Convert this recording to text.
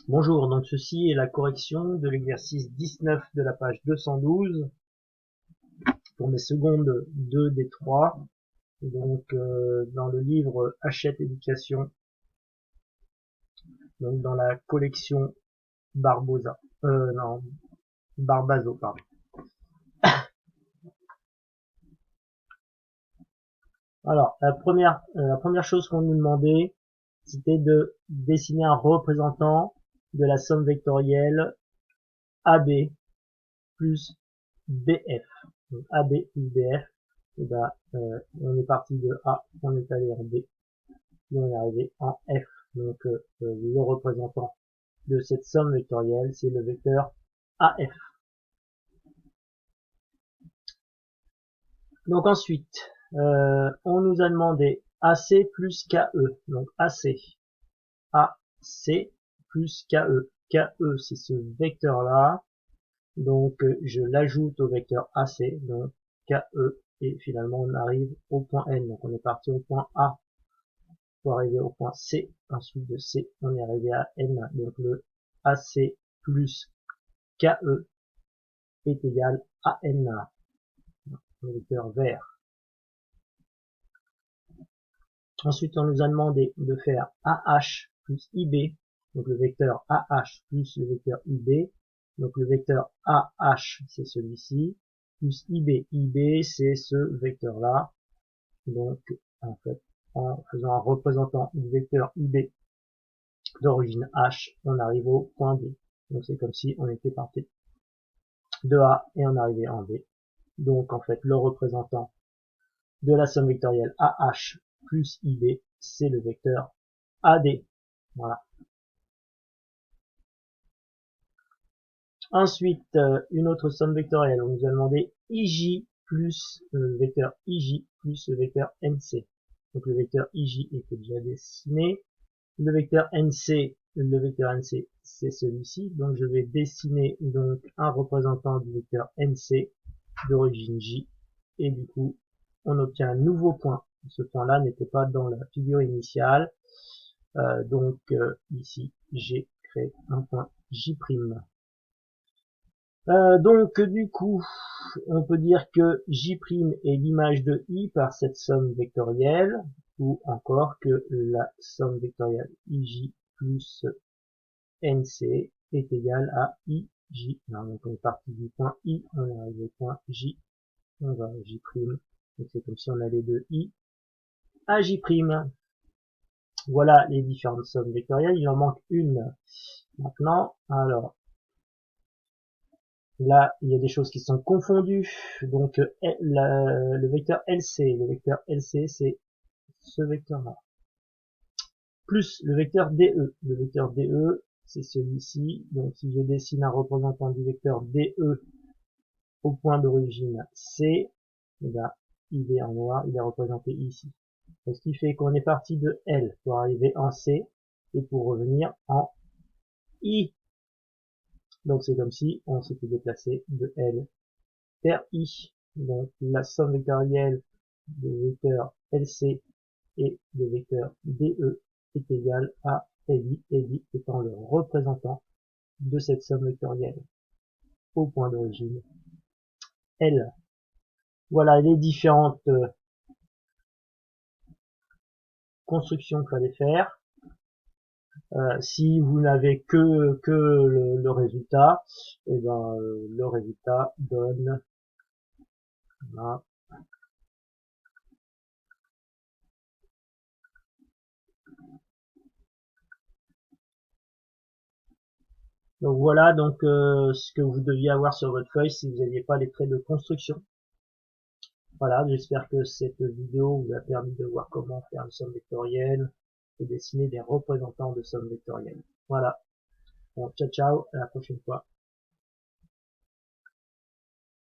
Bonjour, donc ceci est la correction de l'exercice 19 de la page 212 pour mes secondes 2 des 3. Donc dans le livre Hachette Éducation, donc dans la collection Barbosa, non, Barbazo, pardon. Alors la première chose qu'on nous demandait, c'était de dessiner un représentant de la somme vectorielle AB plus BF. Donc AB plus BF, et ben, on est parti de A, on est allé en B, et on est arrivé en F. Donc le représentant de cette somme vectorielle, c'est le vecteur AF. Donc ensuite, on nous a demandé AC plus KE. Donc AC plus KE. KE, c'est ce vecteur-là. Donc je l'ajoute au vecteur AC, donc KE, et finalement on arrive au point N. Donc on est parti au point A pour arriver au point C. Ensuite de C, on est arrivé à N. Donc le AC plus KE est égal à N, le vecteur vert. Ensuite, on nous a demandé de faire AH plus IB, donc le vecteur AH plus le vecteur IB. Donc le vecteur AH, c'est celui-ci, plus IB. IB, c'est ce vecteur-là. Donc, en fait, en faisant un représentant du vecteur IB d'origine H, on arrive au point B. Donc c'est comme si on était parti de A et on arrivait en B. Donc en fait, le représentant de la somme vectorielle AH plus IB, c'est le vecteur AD. Voilà. Ensuite, une autre somme vectorielle. On nous a demandé IJ plus le vecteur IJ plus le vecteur NC. Donc le vecteur IJ était déjà dessiné. Le vecteur NC, c'est celui-ci. Donc je vais dessiner donc un représentant du vecteur NC d'origine J. Et du coup, on obtient un nouveau point. Ce point-là n'était pas dans la figure initiale. Donc ici, j'ai créé un point J'. Donc du coup, on peut dire que J' est l'image de I par cette somme vectorielle, ou encore que la somme vectorielle IJ plus NC est égale à IJ. Alors, donc on est parti du point I, on est arrivé au point J, on va à J', donc c'est comme si on allait de I à J'. Voilà les différentes sommes vectorielles, il en manque une maintenant. Alors là, il y a des choses qui sont confondues. Donc, le vecteur LC, c'est ce vecteur-là. Plus le vecteur DE. Le vecteur DE, c'est celui-ci. Donc, si je dessine un représentant du vecteur DE au point d'origine C, eh ben, il est en noir, il est représenté ici. Donc, ce qui fait qu'on est parti de L pour arriver en C et pour revenir en I. Donc, c'est comme si on s'était déplacé de L vers I. Donc la somme vectorielle des vecteurs LC et des vecteurs DE est égale à LI, LI étant le représentant de cette somme vectorielle au point d'origine L. Voilà les différentes constructions qu'il fallait faire. Si vous n'avez que le résultat, et ben le résultat donne voilà. Donc voilà donc ce que vous deviez avoir sur votre feuille si vous n'aviez pas les traits de construction. Voilà, j'espère que cette vidéo vous a permis de voir comment faire une somme vectorielle et dessiner des représentants de sommes vectorielles. Voilà. Bon, ciao ciao, à la prochaine fois.